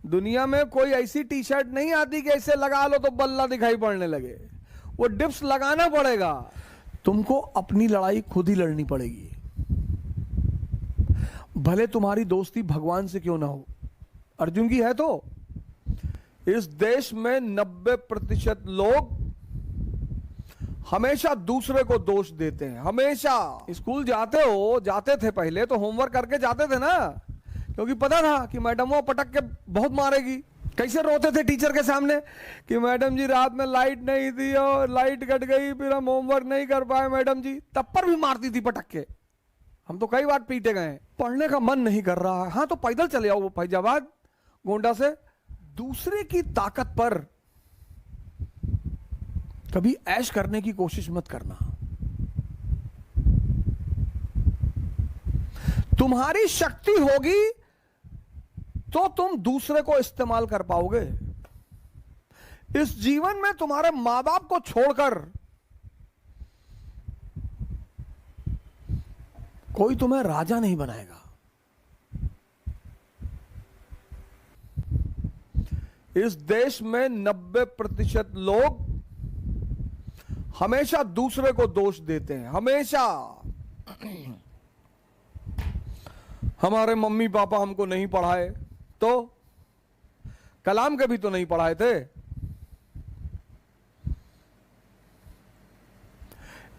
दुनिया में कोई ऐसी टी शर्ट नहीं आती कि ऐसे लगा लो तो बल्ला दिखाई पड़ने लगे। वो डिप्स लगाना पड़ेगा। तुमको अपनी लड़ाई खुद ही लड़नी पड़ेगी, भले तुम्हारी दोस्ती भगवान से क्यों ना हो। अर्जुन की है तो इस देश में 90% लोग हमेशा दूसरे को दोष देते हैं। हमेशा स्कूल जाते थे पहले तो होमवर्क करके जाते थे ना, क्योंकि पता था कि मैडम वो पटक के बहुत मारेगी। कैसे रोते थे टीचर के सामने कि मैडम जी रात में लाइट नहीं थी और लाइट कट गई, फिर हम होमवर्क नहीं कर पाए मैडम जी। तब पर भी मारती थी पटक के। हम तो कई बार पीटे गए। पढ़ने का मन नहीं कर रहा है, हाँ तो पैदल चले आओ वो फैजाबाद गोंडा से। दूसरे की ताकत पर कभी ऐश करने की कोशिश मत करना। तुम्हारी शक्ति होगी तो तुम दूसरे को इस्तेमाल कर पाओगे। इस जीवन में तुम्हारे मां बाप को छोड़कर कोई तुम्हें राजा नहीं बनाएगा। इस देश में 90% लोग हमेशा दूसरे को दोष देते हैं। हमेशा हमारे मम्मी पापा हमको नहीं पढ़ाए, तो कलाम के भी तो नहीं पढ़ाए थे।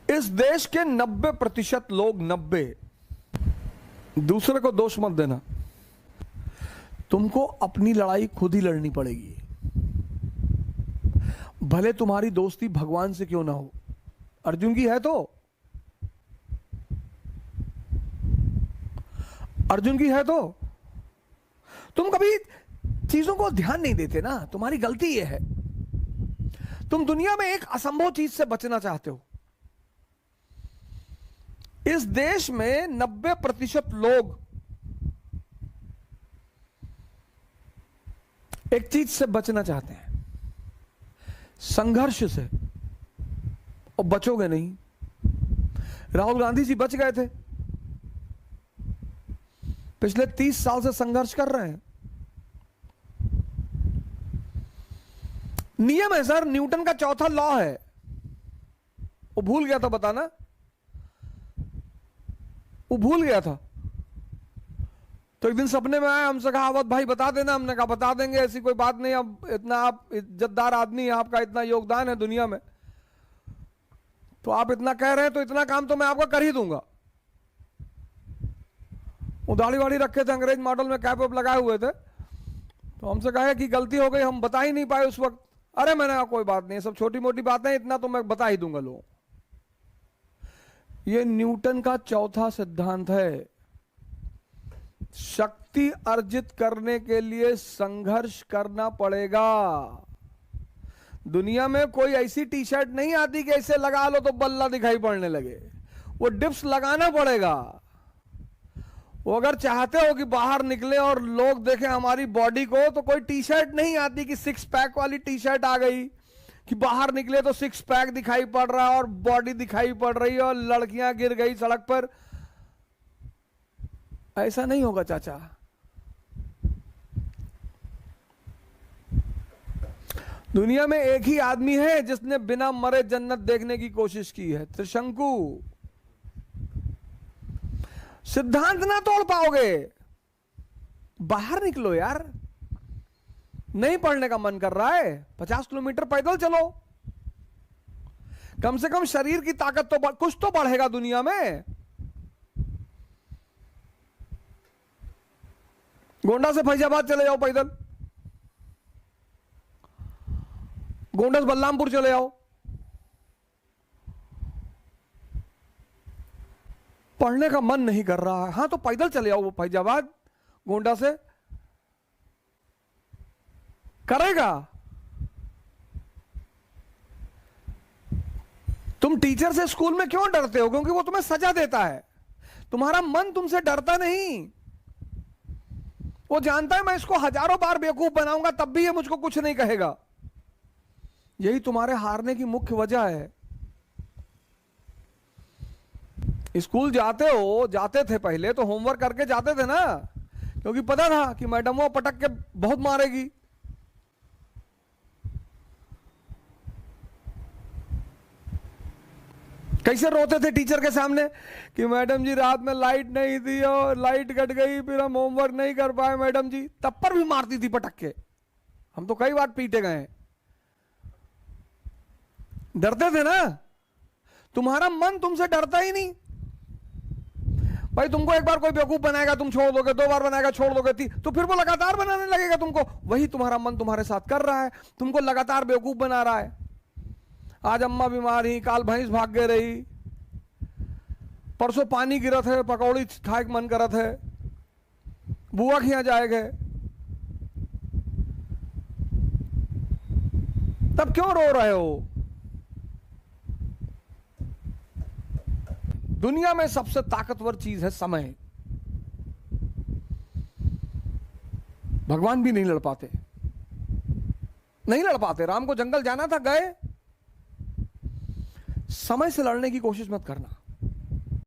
इस देश के 90% लोग, 90, दूसरे को दोष मत देना। तुमको अपनी लड़ाई खुद ही लड़नी पड़ेगी, भले तुम्हारी दोस्ती भगवान से क्यों ना हो। अर्जुन की है तो अर्जुन की है तो तुम कभी चीजों को ध्यान नहीं देते ना, तुम्हारी गलती यह है। तुम दुनिया में एक असंभव चीज से बचना चाहते हो। इस देश में 90% लोग एक चीज से बचना चाहते हैं, संघर्ष से, और बचोगे नहीं। राहुल गांधी जी बच गए थे, पिछले 30 साल से संघर्ष कर रहे हैं। नियम है सर, न्यूटन का चौथा लॉ है, वो भूल गया था बताना, वो भूल गया था। तो एक दिन सपने में आया, हमसे कहा अवध भाई बता देना। हमने कहा बता देंगे, ऐसी कोई बात नहीं। अब इतना आप इज्जतदार आदमी हैं, आपका इतना योगदान है दुनिया में, तो आप इतना कह रहे हैं तो इतना काम तो मैं आपका कर ही दूंगा। वो दाढ़ी वाड़ी रखे थे, अंग्रेज मॉडल में कैप वैप लगाए हुए थे। तो हमसे कहा कि गलती हो गई, हम बता ही नहीं पाए उस वक्त। अरे मैंने कहा कोई बात नहीं, सब छोटी मोटी बातें, इतना तो मैं बता ही दूंगा लोगों। ये न्यूटन का चौथा सिद्धांत है। शक्ति अर्जित करने के लिए संघर्ष करना पड़ेगा। दुनिया में कोई ऐसी टी शर्ट नहीं आती कि ऐसे लगा लो तो बल्ला दिखाई पड़ने लगे। वो डिप्स लगाना पड़ेगा। वो अगर चाहते हो कि बाहर निकले और लोग देखें हमारी बॉडी को, तो कोई टी शर्ट नहीं आती कि 6 पैक वाली टी शर्ट आ गई कि बाहर निकले तो 6 पैक दिखाई पड़ रहा है और बॉडी दिखाई पड़ रही है और लड़कियां गिर गई सड़क पर। ऐसा नहीं होगा चाचा। दुनिया में एक ही आदमी है जिसने बिना मरे जन्नत देखने की कोशिश की है, त्रिशंकु। सिद्धांत ना तोड़ पाओगे, बाहर निकलो यार। नहीं पढ़ने का मन कर रहा है, 50 किलोमीटर पैदल चलो। कम से कम शरीर की ताकत तो कुछ तो बढ़ेगा दुनिया में। गोंडा से फैजाबाद चले जाओ पैदल, गोंडा से बलरामपुर चले जाओ। पढ़ने का मन नहीं कर रहा है, हाँ तो पैदल चले आओ वो फैजाबाद गोंडा से। करेगा। तुम टीचर से स्कूल में क्यों डरते हो? क्योंकि वो तुम्हें सजा देता है। तुम्हारा मन तुमसे डरता नहीं। वो जानता है मैं इसको हजारों बार बेवकूफ बनाऊंगा तब भी ये मुझको कुछ नहीं कहेगा। यही तुम्हारे हारने की मुख्य वजह है। स्कूल जाते थे पहले तो होमवर्क करके जाते थे ना, क्योंकि पता था कि मैडम वो पटक के बहुत मारेगी। कैसे रोते थे टीचर के सामने कि मैडम जी रात में लाइट नहीं थी और लाइट कट गई, फिर हम होमवर्क नहीं कर पाए मैडम जी। तब पर भी मारती थी पटक के। हम तो कई बार पीटे गए हैं। डरते थे ना। तुम्हारा मन तुमसे डरता ही नहीं भाई। तुमको एक बार कोई बेवकूफ बनाएगा तुम छोड़ दोगे, 2 बार बनाएगा छोड़ दोगे, तो फिर वो लगातार बनाने लगेगा तुमको। वही तुम्हारा मन तुम्हारे साथ कर रहा है, तुमको लगातार बेवकूफ बना रहा है। आज अम्मा बीमार ही, काल भैंस भाग गए रही, परसों पानी गिरत है, पकौड़ी खाए के मन करत है, बुआ के यहां जाए गए, तब क्यों रो रहे हो? दुनिया में सबसे ताकतवर चीज है समय। भगवान भी नहीं लड़ पाते, नहीं लड़ पाते। राम को जंगल जाना था, गए। समय से लड़ने की कोशिश मत करना।